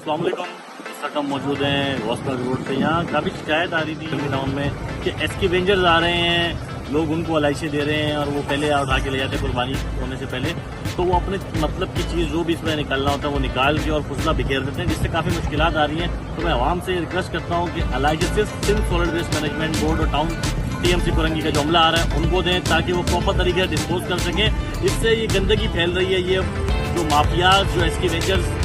अस्सलाम वालेकुम। इस वक्त हम मौजूद हैं हॉस्पिटल रोड पे। यहाँ काफ़ी शिकायत आ रही थी टाउन में कि एसके वेंजर्स आ रहे हैं, लोग उनको एलआईसी दे रहे हैं और वो पहले उठा के ले जाते हैं कुर्बानी होने से पहले, तो वो अपने मतलब की चीज़ जो भी इसमें निकालना होता है वो निकाल के और फुसला बिखेर देते हैं, जिससे काफ़ी मुश्किलात आ रही हैं। तो मैं आवाम से रिक्वेस्ट करता हूँ कि एलआईसी सिर्फ Sindh solid waste management board और टाउन टीएमसी कुरंगी का जो अमला आ रहा है उनको दें, ताकि वो प्रॉपर तरीके से डिस्पोज कर सकें। इससे ये गंदगी फैल रही है, ये जो माफिया जो एसके वेंजर्स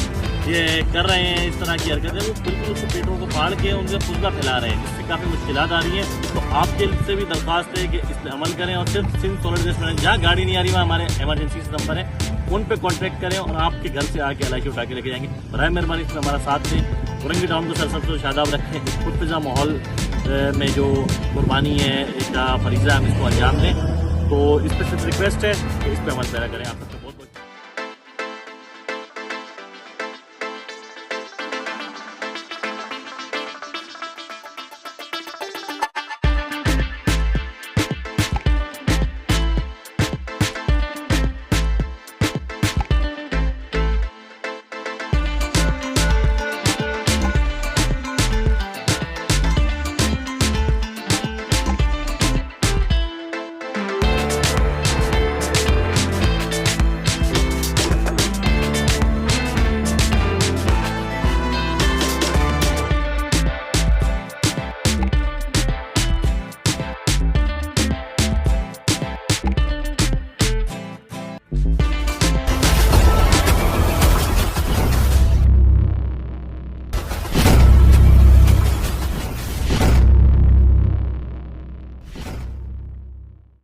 ये कर रहे हैं, इस तरह की हरकतें, वो बिल्कुल उसको पेटों को फाड़ के उनसे फुसला फैला रहे हैं, जिससे काफ़ी मुश्किलात आ रही हैं। तो आपके से भी दरख्वास्त है कि इस पर अमल करें और सिर्फ सिंध सॉलिड वेस्ट मैनेजमेंट जहाँ गाड़ी नहीं आ रही वहाँ हमारे इमरजेंसी नंबर है, उन पे कॉन्टैक्ट करें और आपके घर से आके एलआईसी उठा के लेके जाएंगे। बराए मेहरबानी इसमें हमारा साथ दें, कुरंगी टाउन को सरसब्ज़ और शादाब रखें, खुदफिजा माहौल में जो कुर्बानी है इसका फरीज़ा हम इसको अंजाम दें। तो इस पर सिर्फ रिक्वेस्ट है कि इस पर अमल पैरा करें आप।